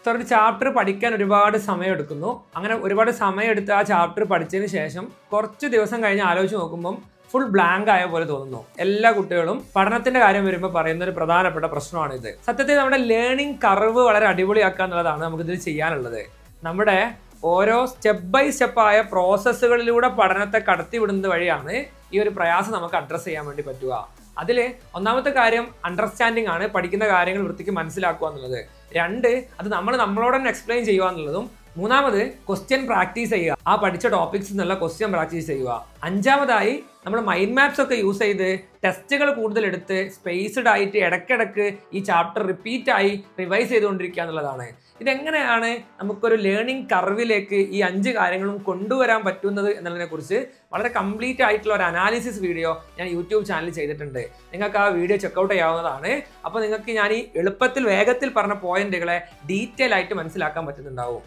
ഒരു ചാപ്റ്റർ പഠിക്കാൻ ഒരുപാട് സമയം എടുക്കുന്നു. അങ്ങനെ ഒരുപാട് സമയം എടുത്ത് ആ ചാപ്റ്റർ പഠിച്ചതിന് ശേഷം കുറച്ച് ദിവസം കഴിഞ്ഞ് ആലോചിച്ച് നോക്കുമ്പം ഫുൾ ബ്ലാങ്ക് ആയ പോലെ തോന്നുന്നു. എല്ലാ കുട്ടികളും പഠനത്തിന്റെ കാര്യം വരുമ്പോൾ പറയുന്ന ഒരു പ്രധാനപ്പെട്ട പ്രശ്നമാണ് ഇത്. സത്യത്തിൽ നമ്മുടെ ലേണിംഗ് കർവ് വളരെ അടിപൊളിയാക്കുക എന്നുള്ളതാണ് നമുക്കിതിൽ ചെയ്യാനുള്ളത്. നമ്മുടെ ഓരോ സ്റ്റെപ്പ് ബൈ സ്റ്റെപ്പായ പ്രോസസ്സുകളിലൂടെ പഠനത്തെ കടത്തിവിടുന്നത് വഴിയാണ് ഈ ഒരു പ്രയാസം നമുക്ക് അഡ്രസ്സ് ചെയ്യാൻ വേണ്ടി പറ്റുക. അതിൽ ഒന്നാമത്തെ കാര്യം അണ്ടർസ്റ്റാൻഡിങ് ആണ്, പഠിക്കുന്ന കാര്യങ്ങൾ വൃത്തിക്ക് മനസ്സിലാക്കുക എന്നുള്ളത്. രണ്ട്, അത് നമ്മളോട് തന്നെ എക്സ്പ്ലെയിൻ ചെയ്യുക എന്നുള്ളതും. മൂന്നാമത് ക്വസ്റ്റ്യൻ പ്രാക്ടീസ് ചെയ്യുക, ആ പഠിച്ച ടോപ്പിക്സ് എന്നുള്ള ക്വസ്റ്റ്യൻ പ്രാക്ടീസ് ചെയ്യുക. അഞ്ചാമതായി നമ്മൾ മൈൻഡ് മാപ്സ് ഒക്കെ യൂസ് ചെയ്ത് ടെസ്റ്റുകൾ കൂടുതൽ എടുത്ത് സ്പേസ്ഡ് ആയിട്ട് ഇടയ്ക്കിടയ്ക്ക് ഈ ചാപ്റ്റർ റിപ്പീറ്റ് ആയി റിവൈസ് ചെയ്തുകൊണ്ടിരിക്കുക എന്നുള്ളതാണ്. ഇതെങ്ങനെയാണ് നമുക്കൊരു ലേണിംഗ് കർവിലേക്ക് ഈ 5 കാര്യങ്ങളും കൊണ്ടുവരാൻ പറ്റുന്നത് എന്നുള്ളതിനെ കുറിച്ച് വളരെ കംപ്ലീറ്റ് ആയിട്ടുള്ള ഒരു അനാലിസിസ് വീഡിയോ ഞാൻ യൂട്യൂബ് ചാനലിൽ ചെയ്തിട്ടുണ്ട്. നിങ്ങൾക്ക് ആ വീഡിയോ ചെക്കൗട്ട് ചെയ്യാവുന്നതാണ്. അപ്പോൾ നിങ്ങൾക്ക് ഞാൻ ഈ എളുപ്പത്തിൽ വേഗത്തിൽ പറഞ്ഞ പോയിന്റുകളെ ഡീറ്റെയിൽ ആയിട്ട് മനസ്സിലാക്കാൻ പറ്റുന്നുണ്ടാവും.